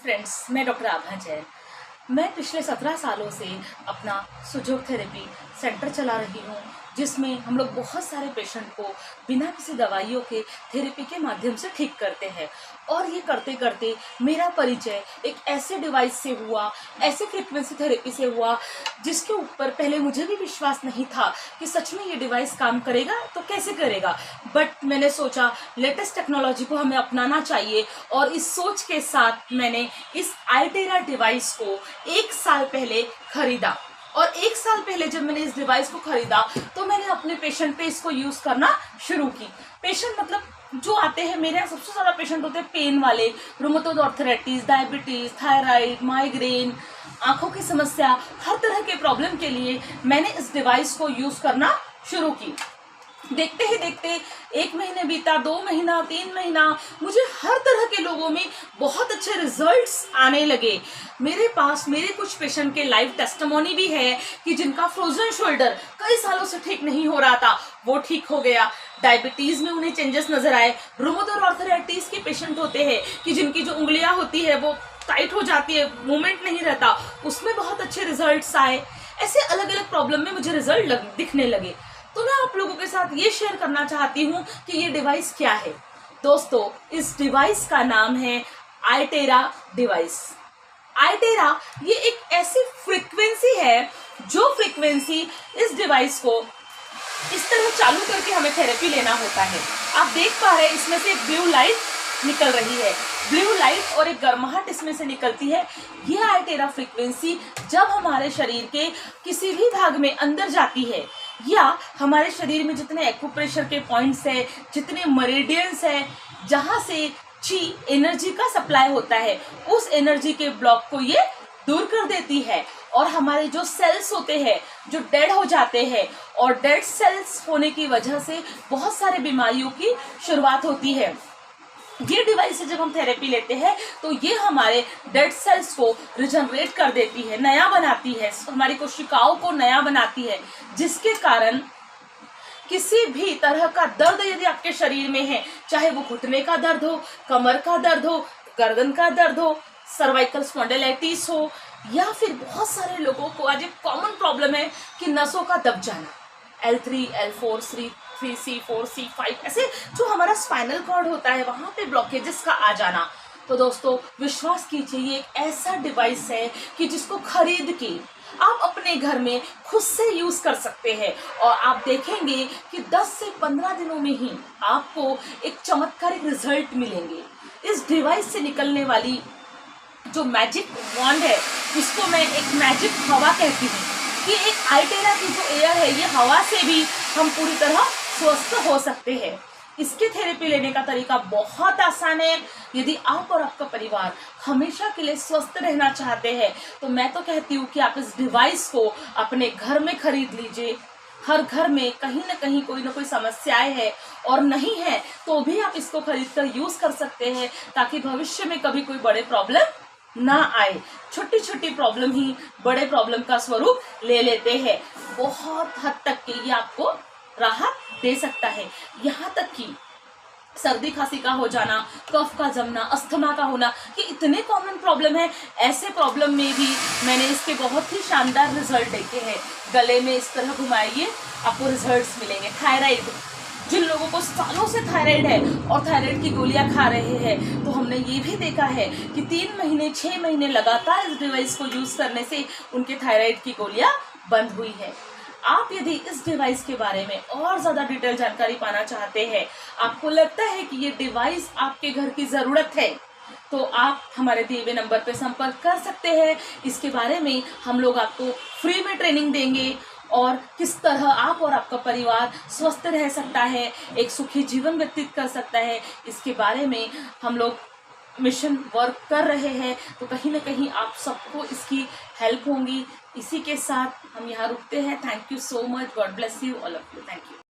Friends, मैं doctor आभा जैन। मैं पिछले 17 सालों से अपना सुजोग थेरेपी सेंटर चला रही हूँ, जिसमें हम लोग बहुत सारे पेशेंट को बिना किसी दवाइयों के थेरेपी के माध्यम से ठीक करते हैं। और ये करते करते मेरा परिचय एक ऐसे डिवाइस से हुआ, ऐसे फ्रीक्वेंसी थेरेपी से हुआ, जिसके ऊपर पहले मुझे भी विश्वास नहीं था कि सच में ये डिवाइस काम करेगा तो कैसे करेगा। बट मैंने सोचा लेटेस्ट टेक्नोलॉजी को हमें अपनाना चाहिए, और इस सोच के साथ मैंने इस आइटेरा डिवाइस को 1 साल पहले खरीदा। और 1 साल पहले जब मैंने इस डिवाइस को खरीदा तो मैंने अपने पेशेंट पे इसको यूज करना शुरू की। पेशेंट मतलब जो आते हैं, मेरे यहाँ सबसे ज्यादा पेशेंट होते हैं पेन वाले, rheumatoid arthritis, diabetes, thyroid, migraine, आंखों की समस्या, हर तरह के प्रॉब्लम के लिए मैंने इस डिवाइस को यूज करना शुरू की। देखते ही देखते 1 महीने बीता, 2 महीना, 3 महीना, मुझे हर तरह के लोगों में बहुत अच्छे रिजल्ट्स आने लगे। मेरे पास मेरे कुछ पेशेंट के लाइव टेस्टिमोनी भी है कि जिनका फ्रोजन शोल्डर कई सालों से ठीक नहीं हो रहा था, वो ठीक हो गया। डायबिटीज में उन्हें चेंजेस नजर आए। रूमेटॉइड आर्थराइटिस के पेशेंट होते हैं कि जिनकी जो उंगलियां होती है वो टाइट हो जाती है, मूवमेंट नहीं रहता, उसमें बहुत अच्छे रिजल्ट्स आए। ऐसे अलग अलग प्रॉब्लम में मुझे रिजल्ट दिखने लगे। तो मैं आप लोगों के साथ ये शेयर करना चाहती हूँ कि ये डिवाइस क्या है। दोस्तों, इस डिवाइस का नाम है आइटेरा डिवाइस। आइटेरा ये एक ऐसी फ्रीक्वेंसी है जो फ्रीक्वेंसी इस डिवाइस को इस तरह चालू करके हमें थेरेपी लेना होता है। आप देख पा रहे हैं इसमें से एक ब्लू लाइट निकल रही है। ब्लू लाइट और एक गर्माहट इसमें से निकलती है। ये आइटेरा फ्रीक्वेंसी जब हमारे शरीर के किसी भी भाग में अंदर जाती है, या हमारे शरीर में जितने एक्यूप्रेशर के पॉइंट्स है, जितने मेरिडियंस है, जहां से ची एनर्जी का सप्लाई होता है, उस एनर्जी के ब्लॉक को ये दूर कर देती है। और हमारे जो सेल्स होते हैं जो डेड हो जाते हैं, और डेड सेल्स होने की वजह से बहुत सारे बीमारियों की शुरुआत होती है। ये डिवाइस से जब हम थेरेपी लेते हैं तो ये हमारे डेड सेल्स को रिजनरेट कर देती है, नया बनाती है, हमारी कोशिकाओं को नया बनाती है, जिसके कारण किसी भी तरह का दर्द यदि आपके शरीर में है, चाहे वो घुटने का दर्द हो, कमर का दर्द हो, गर्दन का दर्द हो, सर्वाइकल स्पॉन्डिलाइटिस हो, या फिर बहुत सारे लोगों को आज एक कॉमन प्रॉब्लम है कि नसों का दब जाना, L3, L4, 3C, 4C, 5, ऐसे जो हमारा स्पाइनल कॉर्ड होता है वहां पे ब्लॉकेजेस का आ जाना। तो दोस्तों, विश्वास कीजिए ये एक ऐसा डिवाइस है कि जिसको खरीद के आप अपने घर में खुद से यूज कर सकते हैं, और आप देखेंगे कि 10 से 15 दिनों में ही आपको एक चमत्कारिक रिजल्ट मिलेंगे। इस डिवाइस से निकलने वाली जो मैजिक वॉन्ड है, जिसको मैं एक मैजिक हवा कहती हूँ, कि एक आइटेरा की जो एयर है, ये हवा से भी हम पूरी तरह स्वस्थ हो सकते हैं। इसकी थेरेपी लेने का तरीका बहुत आसान है। यदि आप और आपका परिवार हमेशा के लिए स्वस्थ रहना चाहते हैं, तो मैं तो कहती हूँ कि आप इस डिवाइस को अपने घर में खरीद लीजिए। हर घर में कहीं ना कहीं कोई ना कोई समस्याएं है, और नहीं है तो भी आप इसको खरीद कर यूज कर सकते हैं, ताकि भविष्य में कभी कोई बड़े प्रॉब्लम ना आए। छोटी छोटी प्रॉब्लम ही बड़े प्रॉब्लम का स्वरूप ले लेते हैं। बहुत हद तक के ये आपको राहत दे सकता है। यहाँ तक कि सर्दी खांसी का हो जाना, कफ का जमना, अस्थमा का होना, ये इतने कॉमन प्रॉब्लम है। ऐसे प्रॉब्लम में भी मैंने इसके बहुत ही शानदार रिजल्ट देखे हैं। गले में इस तरह घुमाइए, आपको रिजल्ट्स मिलेंगे। थायराइड, जिन लोगों को सालों से थायराइड है और थायराइड की गोलियां खा रहे हैं, तो हमने ये भी देखा है कि 3 महीने 6 महीने लगातार इस डिवाइस को यूज करने से उनके थायराइड की गोलियां बंद हुई है। आप यदि इस डिवाइस के बारे में और ज्यादा डिटेल जानकारी पाना चाहते हैं, आपको लगता है कि ये डिवाइस आपके घर की जरूरत है, तो आप हमारे दिए हुए नंबर पर संपर्क कर सकते हैं। इसके बारे में हम लोग आपको फ्री में ट्रेनिंग देंगे, और किस तरह आप और आपका परिवार स्वस्थ रह सकता है, एक सुखी जीवन व्यतीत कर सकता है, इसके बारे में हम लोग मिशन वर्क कर रहे हैं। तो कहीं ना कहीं आप सबको इसकी हेल्प होंगी। इसी के साथ हम यहाँ रुकते हैं। Thank you so much. God bless you all of you. Thank you.